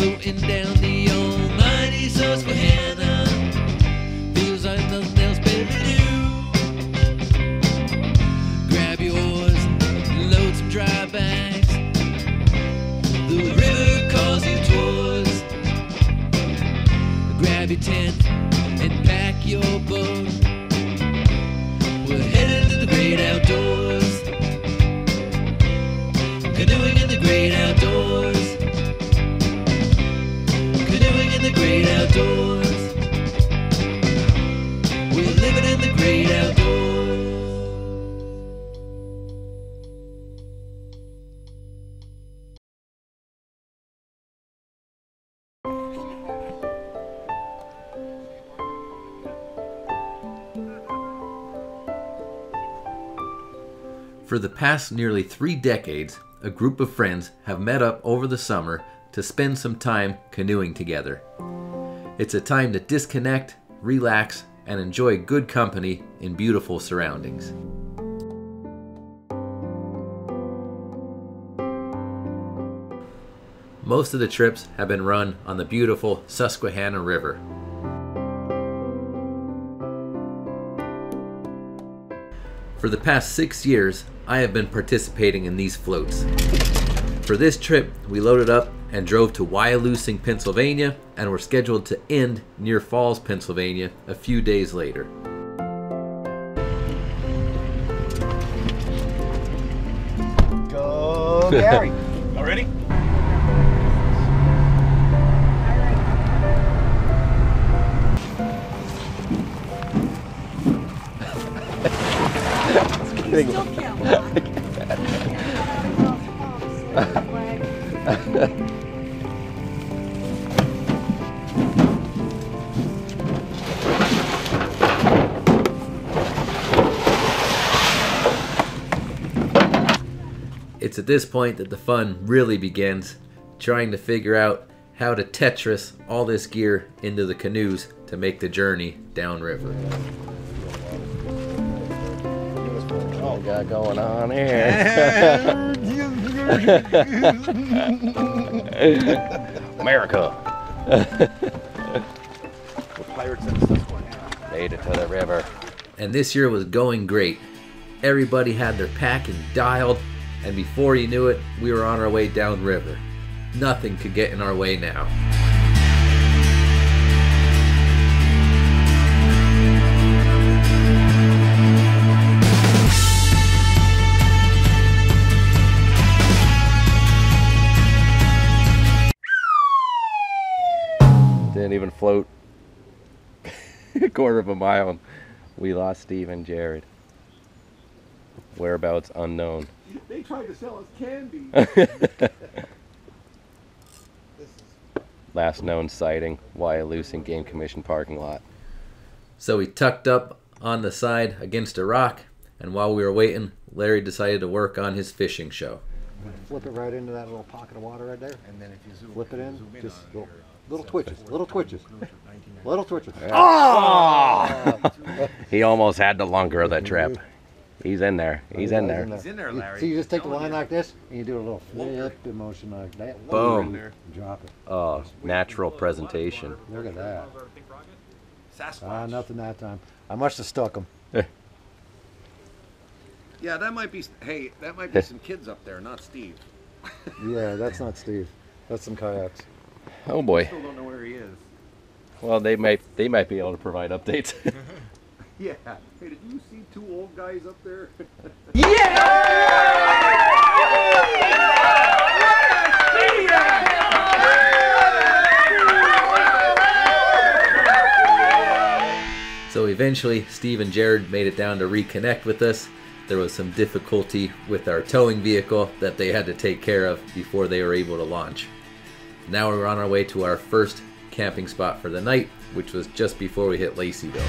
floating down the almighty Susquehanna. Feels like nothing else better to do. Grab your oars, load some dry bags. The river calls you towards. Grab your tent and pack your boat. We're headed to the great outdoors. Canoeing in the great outdoors. Canoeing in the great outdoors. We're living in the great outdoors. For the past nearly 3 decades, a group of friends have met up over the summer to spend some time canoeing together. It's a time to disconnect, relax, and enjoy good company in beautiful surroundings. Most of the trips have been run on the beautiful Susquehanna River. For the past 6 years, I have been participating in these floats. For this trip, we loaded up and drove to Wyalusing, Pennsylvania, and were scheduled to end near Falls, Pennsylvania a few days later. Go, Gary. All ready? Still It's at this point that the fun really begins, trying to figure out how to Tetris all this gear into the canoes to make the journey downriver. What we got going on here? America. We're pirates in Susquehanna. Made it to the river. And this year was going great. Everybody had their packing dialed, and before you knew it, we were on our way downriver. Nothing could get in our way now. Didn't even float a quarter of a mile and we lost Steve and Jared. Whereabouts unknown. They tried to sell us candy. Last known sighting, Wyalusing Game Commission parking lot. So we tucked up on the side against a rock, and while we were waiting, Larry decided to work on his fishing show. Flip it right into that little pocket of water right there. And then if you zoom, Flip it in, zoom just on little, your, little twitches, little twitches, little twitches. Oh! He almost had the longer of the trip. He's in there. He's in there. He's in there, Larry. So you just take the line like this, and you do a little flip motion like that. Boom. Drop it. Oh, natural presentation. Look at that. Sasquatch. Nothing that time. I must have stuck them. Yeah, that might be. Hey, that might be some kids up there, not Steve. Yeah, that's not Steve. That's some kayaks. Oh boy. Still don't know where he is. Well, they might be able to provide updates. Yeah. Hey, did you see 2 old guys up there? So eventually, Steve and Jared made it down to reconnect with us. There was some difficulty with our towing vehicle that they had to take care of before they were able to launch. Now we're on our way to our first camping spot for the night, which was just before we hit Laceyville.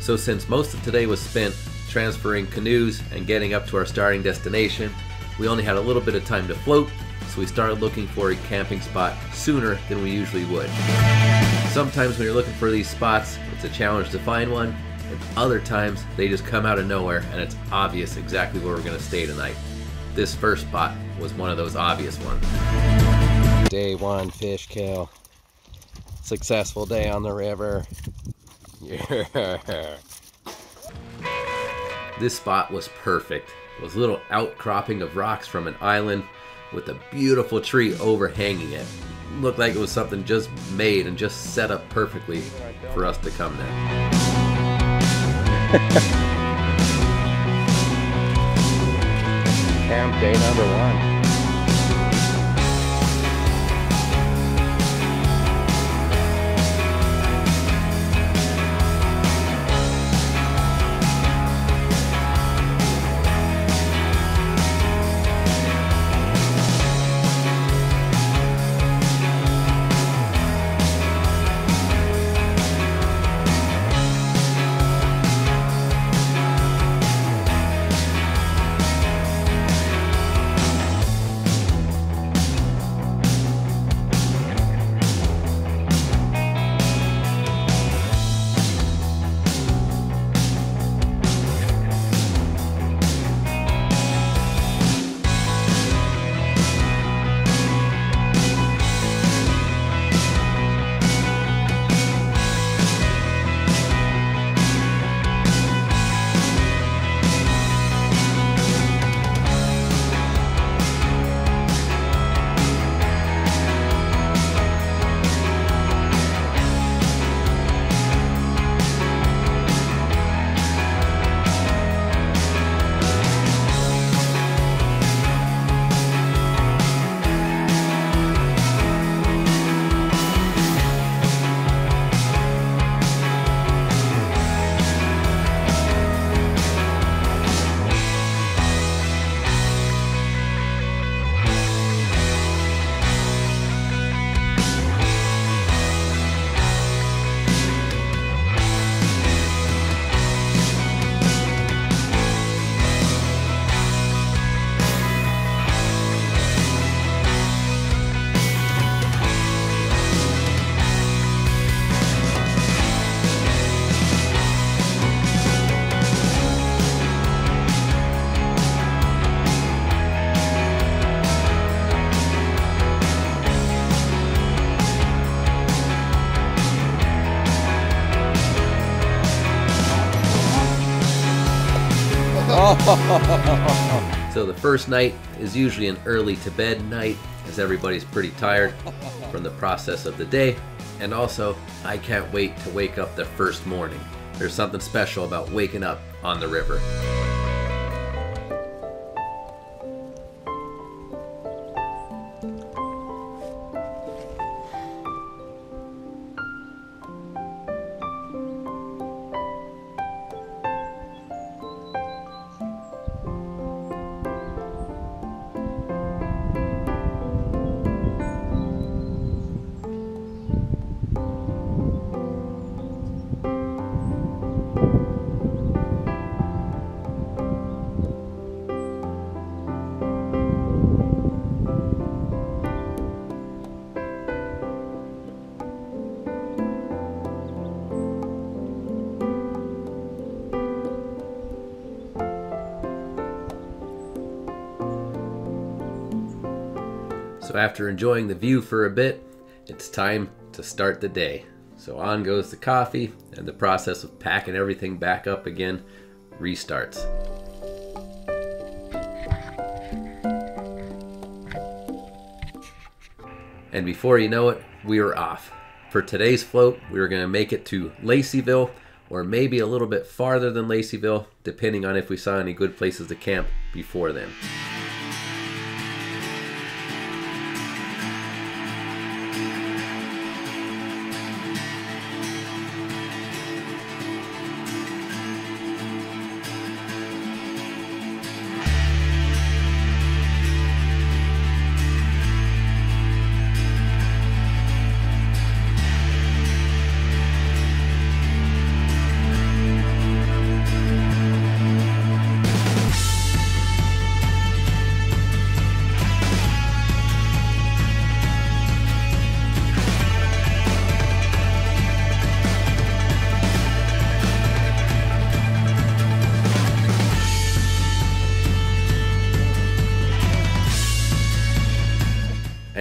So since most of today was spent transferring canoes and getting up to our starting destination, we only had a little bit of time to float, so we started looking for a camping spot sooner than we usually would. Sometimes when you're looking for these spots, it's a challenge to find one, and other times they just come out of nowhere and it's obvious exactly where we're going to stay tonight. This first spot was one of those obvious ones. Day 1 fish kill. Successful day on the river. Yeah. This spot was perfect. It was a little outcropping of rocks from an island with a beautiful tree overhanging it. Looked like it was something just made and just set up perfectly for us to come there. Camp day number 1. So the first night is usually an early to bed night, as everybody's pretty tired from the process of the day. And also, I can't wait to wake up the first morning. There's something special about waking up on the river. So after enjoying the view for a bit, it's time to start the day. So on goes the coffee, and the process of packing everything back up again restarts. And before you know it, we were off. For today's float, we were going to make it to Laceyville, or maybe a little bit farther than Laceyville, depending on if we saw any good places to camp before then.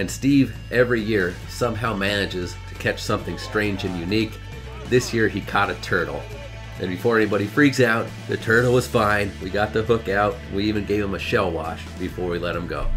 And Steve, every year, somehow manages to catch something strange and unique. This year he caught a turtle. And before anybody freaks out, the turtle was fine. We got the hook out. We even gave him a shell wash before we let him go.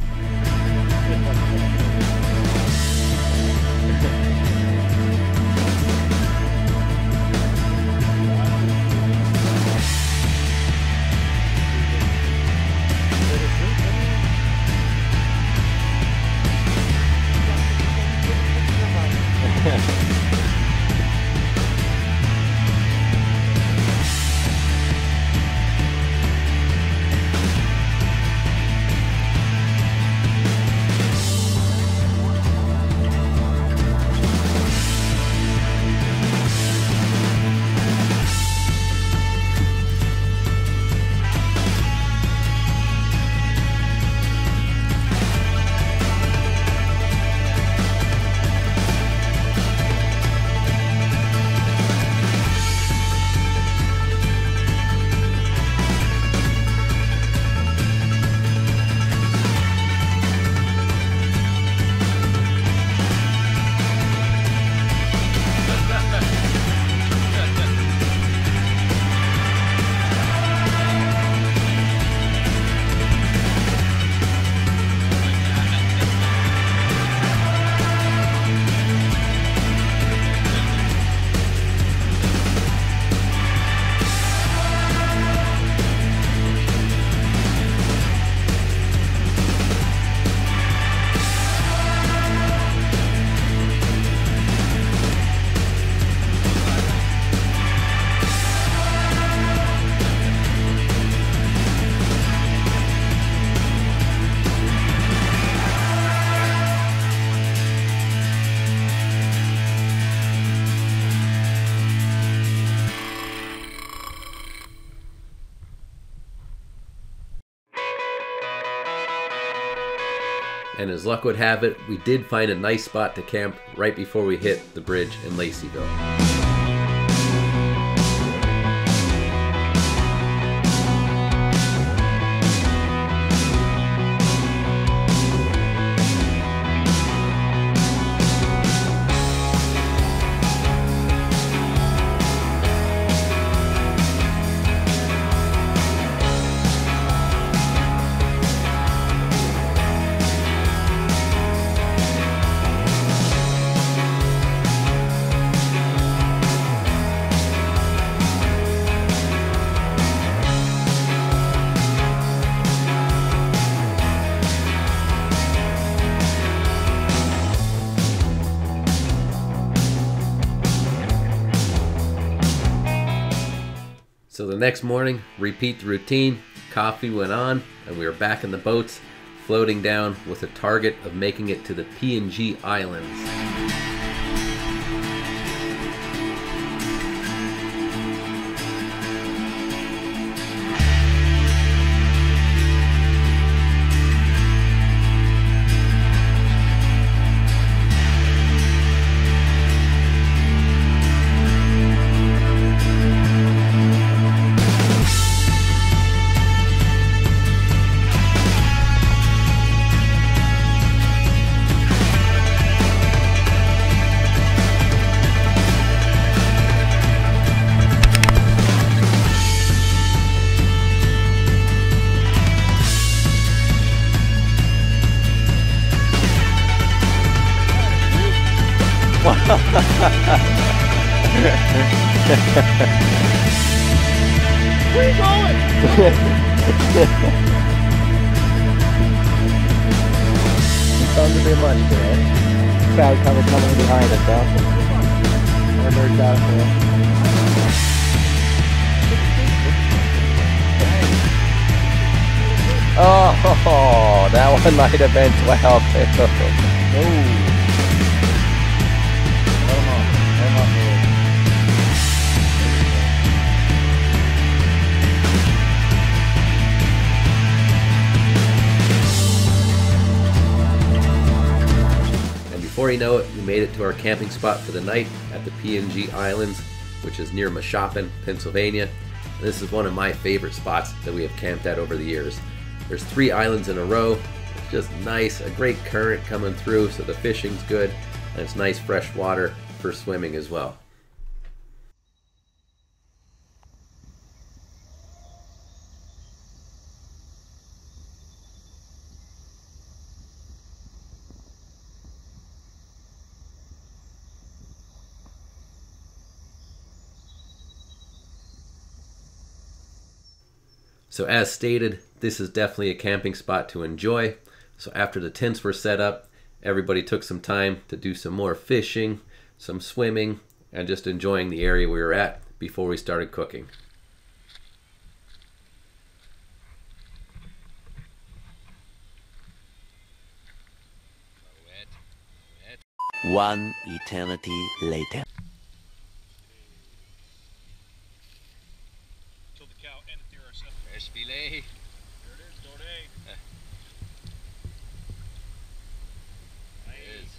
And as luck would have it, we did find a nice spot to camp right before we hit the bridge in Laceyville. So the next morning, repeat the routine, coffee went on, and we were back in the boats, floating down with a target of making it to the PNG Islands. Where are you going? Sounds a bit much today. Crowd coming behind us, though. Birds out there. Oh, that one might have been 12. Oh. Before you know it, we made it to our camping spot for the night at the PNG Islands, which is near Mashopin, Pennsylvania. And this is one of my favorite spots that we have camped at over the years. There's 3 islands in a row, just nice, a great current coming through, so the fishing's good, and it's nice fresh water for swimming as well. So as stated, this is definitely a camping spot to enjoy. So after the tents were set up, everybody took some time to do some more fishing, some swimming, and just enjoying the area we were at before we started cooking. One eternity later. Fresh filet. There it is, Dorday. Nice.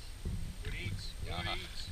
Good eats. Good eats.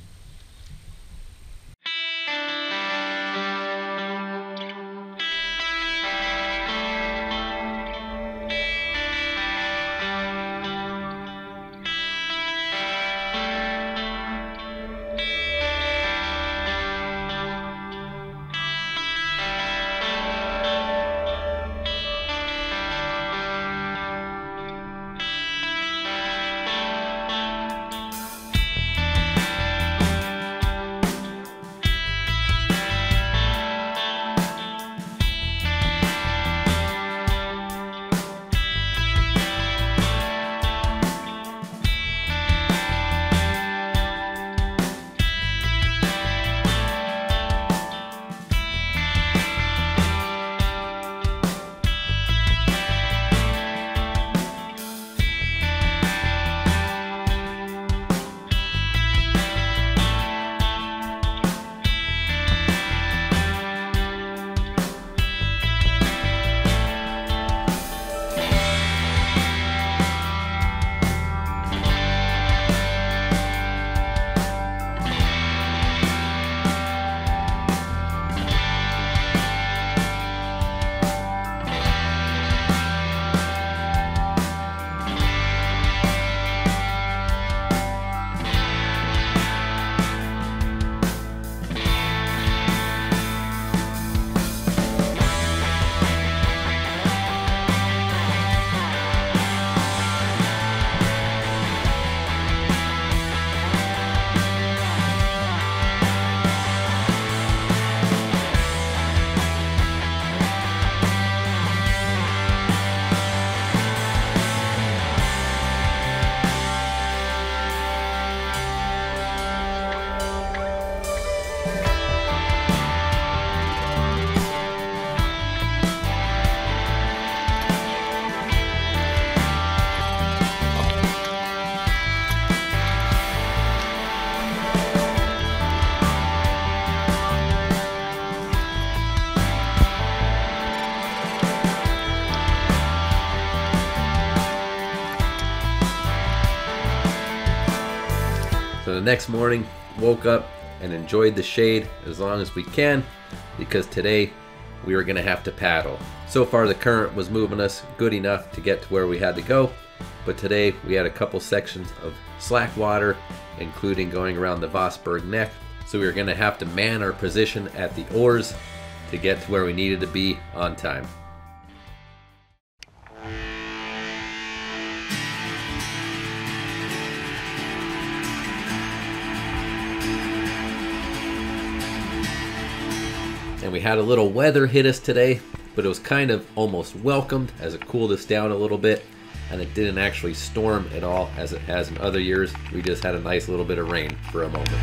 So the next morning, woke up and enjoyed the shade as long as we can, because today we were gonna have to paddle. So far the current was moving us good enough to get to where we had to go, but today we had a couple sections of slack water, including going around the Vosburg Neck. So we were gonna have to man our position at the oars to get to where we needed to be on time. And we had a little weather hit us today, but it was kind of almost welcomed as it cooled us down a little bit, and it didn't actually storm at all as it has in other years. We just had a nice little bit of rain for a moment.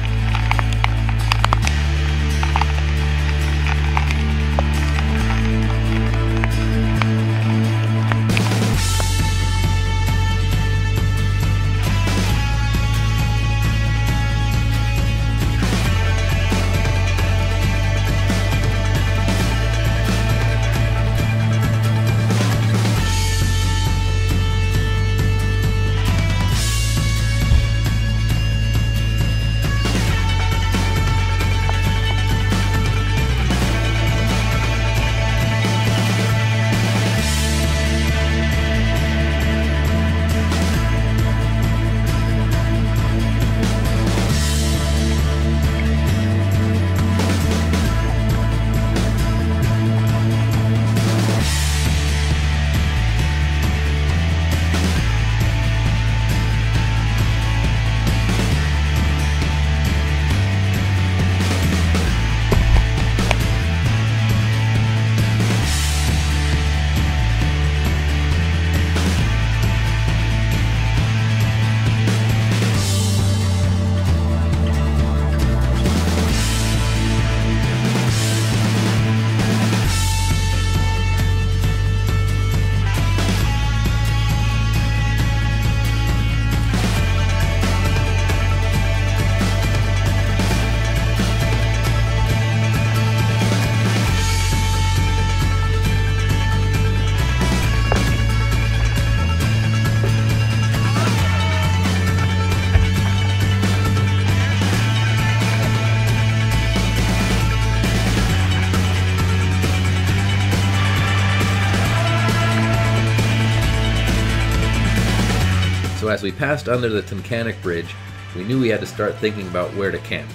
So as we passed under the Tunkhannock Bridge, we knew we had to start thinking about where to camp.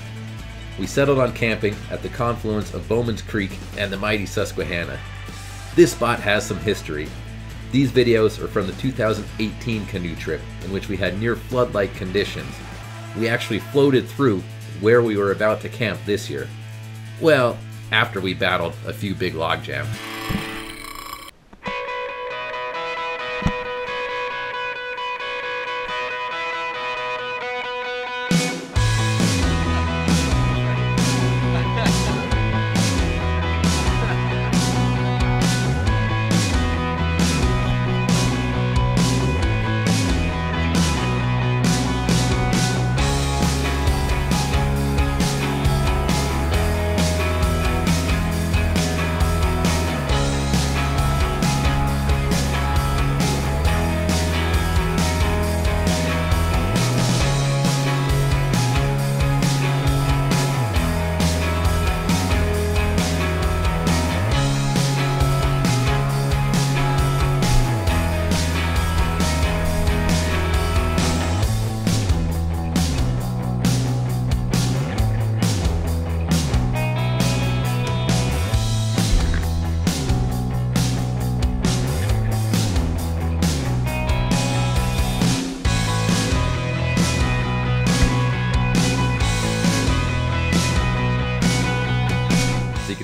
We settled on camping at the confluence of Bowman's Creek and the mighty Susquehanna. This spot has some history. These videos are from the 2018 canoe trip, in which we had near flood-like conditions. We actually floated through where we were about to camp this year. Well, after we battled a few big log jams.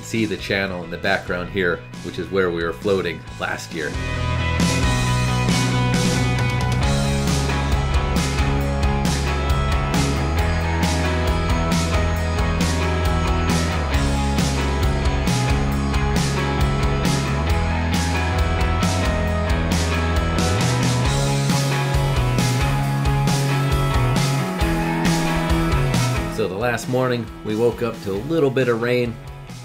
See the channel in the background here, which is where we were floating last year. So the last morning we woke up to a little bit of rain,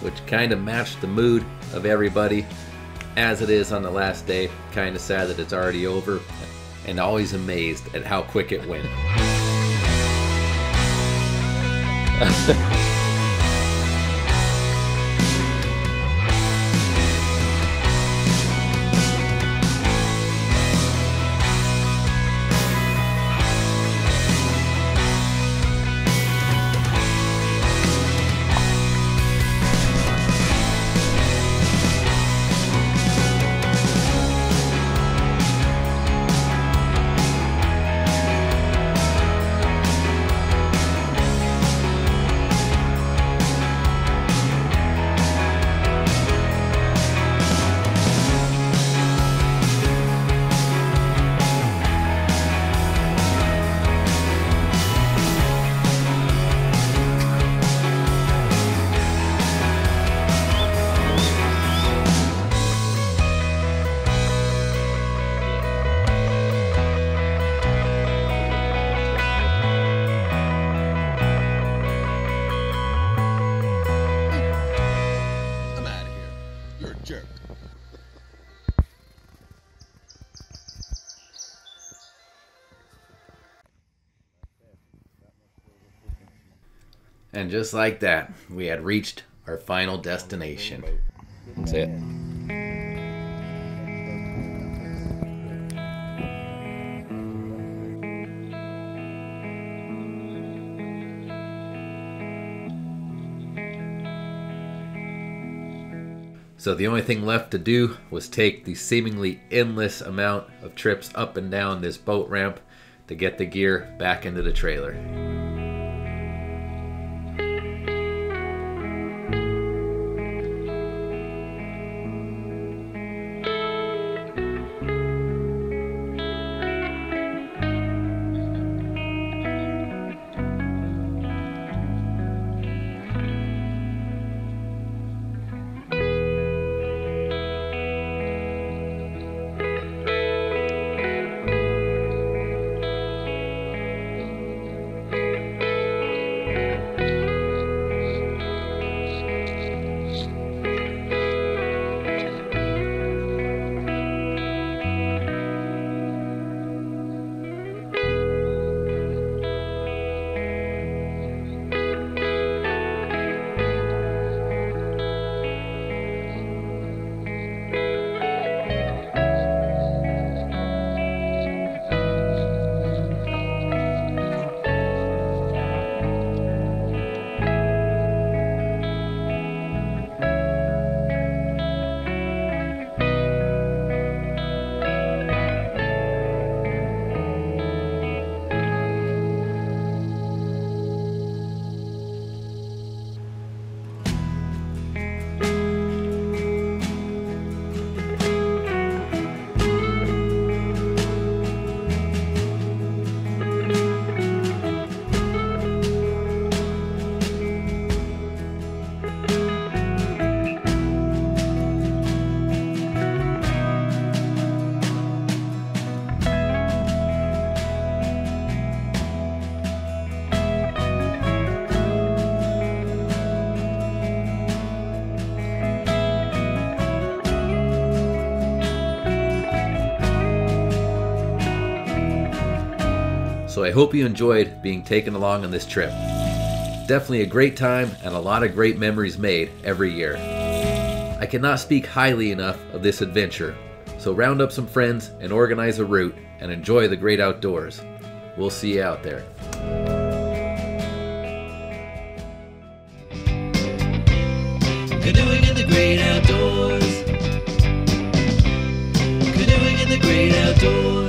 which kind of matched the mood of everybody. As it is on the last day, kind of sad that it's already over, and always amazed at how quick it went. And just like that, we had reached our final destination. That's it. So the only thing left to do was take the seemingly endless amount of trips up and down this boat ramp to get the gear back into the trailer. I hope you enjoyed being taken along on this trip. Definitely a great time and a lot of great memories made every year. I cannot speak highly enough of this adventure, so round up some friends and organize a route and enjoy the great outdoors. We'll see you out there. Canoeing in the great outdoors. Canoeing in the great outdoors.